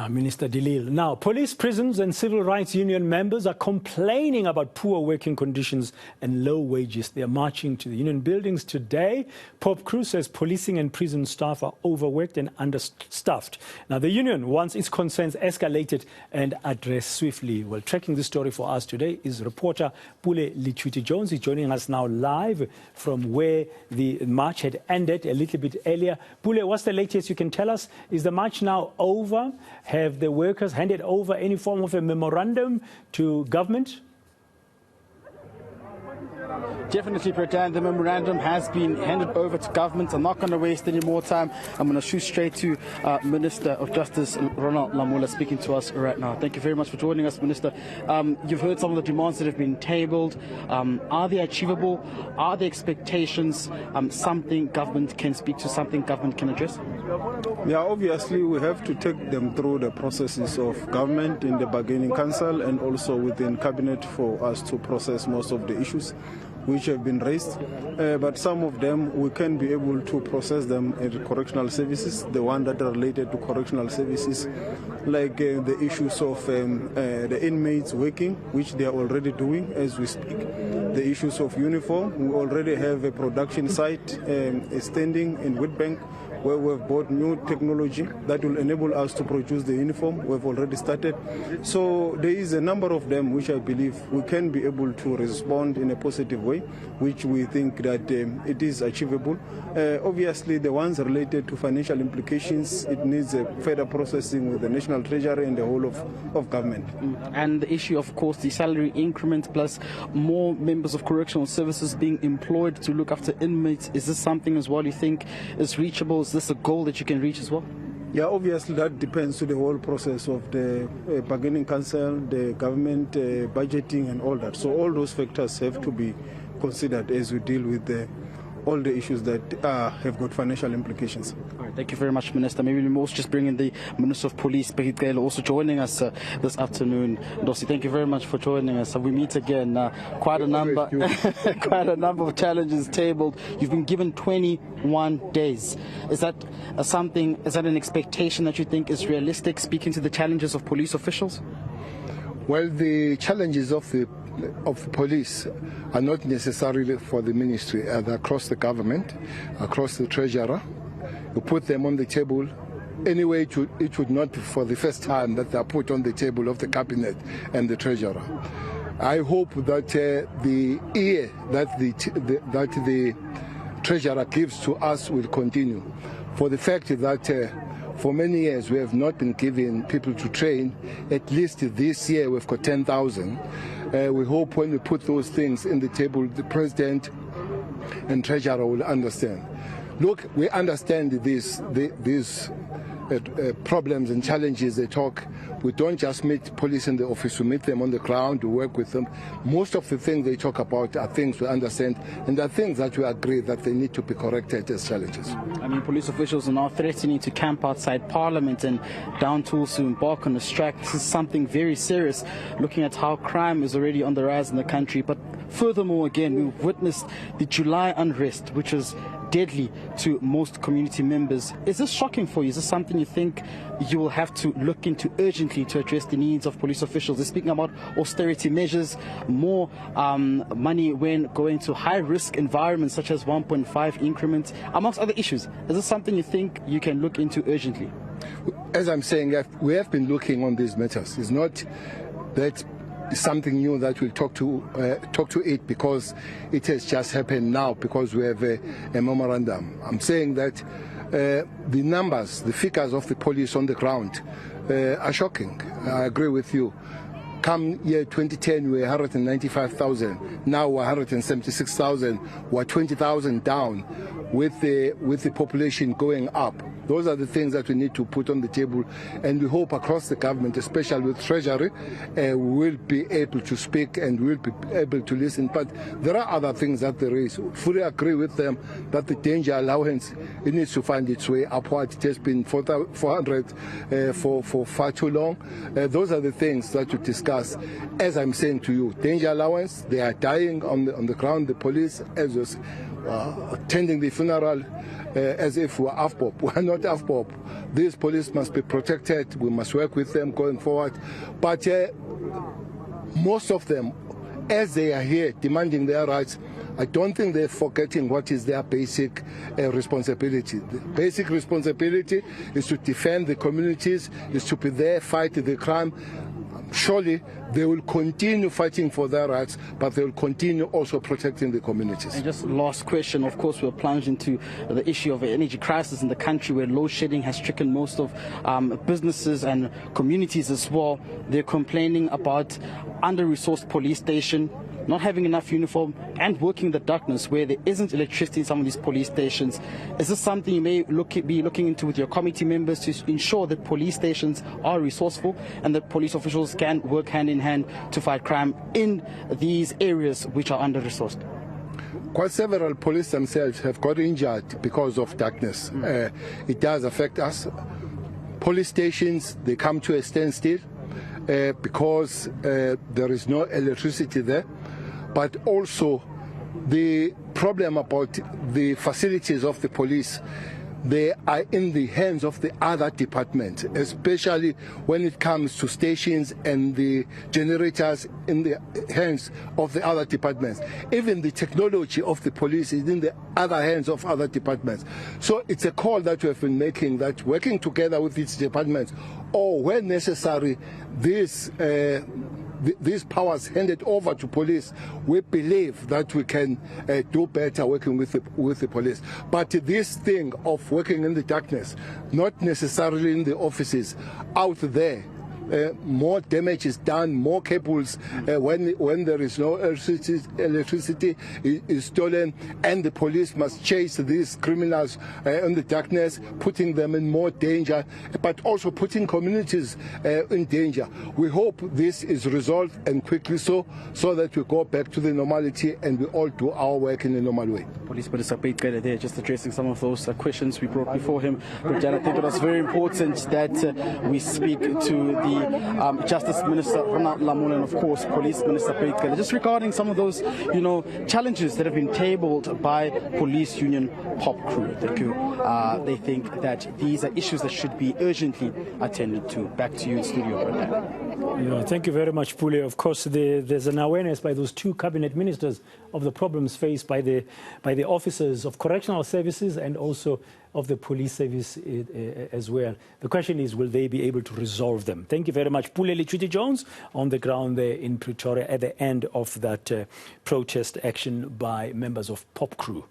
Minister Dilil. Now, police, prisons and civil rights union members are complaining about poor working conditions and low wages. They are marching to the union buildings today. Popcru says policing and prison staff are overworked and understaffed. Now, the union wants its concerns escalated and addressed swiftly. Well, tracking this story for us today is reporter Pule Letshwiti-Jones. He's joining us now live from where the march had ended a little bit earlier. Pule, what's the latest you can tell us? Is the march now over? Have the workers handed over any form of a memorandum to government? Definitely, President. The memorandum has been handed over to government. I'm not going to waste any more time. I'm going to shoot straight to Minister of Justice, Ronald Lamola, speaking to us right now. Thank you very much for joining us, Minister. You've heard some of the demands that have been tabled. Are they achievable? Are the expectations something government can speak to, something government can address? Yeah, obviously we have to take them through the processes of government in the bargaining council and also within cabinet for us to process most of the issues which have been raised, but some of them we can be able to process them in correctional services, the one that are related to correctional services, like the issues of the inmates working, which they are already doing as we speak, the issues of uniform. We already have a production site standing in Witbank, where we've bought new technology that will enable us to produce the uniform. We've already started. So there is a number of them which I believe we can be able to respond in a positive way, which we think that it is achievable. Obviously, the ones related to financial implications, it needs a further processing with the National Treasury and the whole of government. And the issue, of course, the salary increment plus more members of correctional services being employed to look after inmates. Is this something as well you think is reachable? Is this a goal that you can reach as well? Yeah, obviously that depends on the whole process of the bargaining council, the government budgeting and all that. So all those factors have to be considered as we deal with all the issues that have got financial implications. All right, thank you very much, Minister. Maybe we also just bring in the Minister of Police, Popcru, also joining us this afternoon. Dosi, thank you very much for joining us. We meet again. Quite a number of challenges tabled. You've been given 21 days. Is that an expectation that you think is realistic, speaking to the challenges of police officials? Well, the challenges of the police are not necessarily for the ministry, they're across the government, across the treasurer. You put them on the table. Anyway, it would not be for the first time that they are put on the table of the cabinet and the treasurer. I hope that the ear that the treasurer gives to us will continue, for the fact that for many years we have not been given people to train. At least this year we've got 10,000. We hope when we put those things in the table, the president and treasurer will understand. Look, we understand these problems and challenges they talk. We don't just meet police in the office, we meet them on the ground, we work with them. Most of the things they talk about are things we understand and are things that we agree that they need to be corrected as challenges. I mean, police officials are now threatening to camp outside Parliament and down tools to embark on a strike. This is something very serious, looking at how crime is already on the rise in the country. But furthermore, again, we've witnessed the July unrest, which was deadly to most community members. Is this shocking for you? Is this something you think you will have to look into urgently to address the needs of police officials? They're speaking about austerity measures, more money when going to high-risk environments such as 1.5 increments, amongst other issues. Is this something you think you can look into urgently? As I'm saying, we have been looking on these matters. It's not that something new that we'll talk to it because it has just happened now because we have a memorandum. I'm saying that the numbers, the figures of the police on the ground are shocking. I agree with you. Come year 2010, we were 195,000. Now we're 176,000. We're 20,000 down with the population going up. Those are the things that we need to put on the table, and we hope across the government, especially with Treasury, we will be able to speak and we'll be able to listen. But there are other things that they raise. Fully agree with them that the danger allowance, it needs to find its way upward. It has been 400 for far too long. Those are the things that we discuss. As I'm saying to you, danger allowance, they are dying on the ground, the police, as attending the funeral as if we're AFPOP. We're not AFPOP. These police must be protected. We must work with them going forward. But most of them, as they are here demanding their rights, I don't think they're forgetting what is their basic responsibility. The basic responsibility is to defend the communities, is to be there, fight the crime. Surely they will continue fighting for their rights, but they will continue also protecting the communities. And just last question, of course, we're plunged into the issue of an energy crisis in the country where load shedding has stricken most of businesses and communities as well. They're complaining about under-resourced police station, not having enough uniform, and working in the darkness where there isn't electricity in some of these police stations. Is this something you may be looking into with your committee members to ensure that police stations are resourceful and that police officials can work hand in hand to fight crime in these areas which are under-resourced? Quite several police themselves have got injured because of darkness. It does affect us. Police stations, they come to a standstill because there is no electricity there. But also the problem about the facilities of the police, they are in the hands of the other departments, especially when it comes to stations and the generators in the hands of the other departments. Even the technology of the police is in the other hands of other departments. So it's a call that we have been making, that working together with these departments, or when necessary, these powers handed over to police, we believe that we can do better working with the police. But this thing of working in the darkness, not necessarily in the offices, out there, more damage is done, more cables when there is no electricity is stolen, and the police must chase these criminals in the darkness, putting them in more danger, but also putting communities in danger. We hope this is resolved, and quickly so that we go back to the normality and we all do our work in a normal way. Police Minister Pule there just addressing some of those questions we brought before him. But I think it was very important that we speak to the Justice Minister Rana Lamula and of course Police Minister Pule just regarding some of those challenges that have been tabled by police union Popcru. They think that these are issues that should be urgently attended to. Back to you in studio, Brenda. Thank you very much, Pule. Of course, there's an awareness by those two cabinet ministers of the problems faced by the officers of correctional services and also of the police service as well. The question is, will they be able to resolve them? Thank you very much. Pule Letshwiti-Jones on the ground there in Pretoria at the end of that protest action by members of Popcru.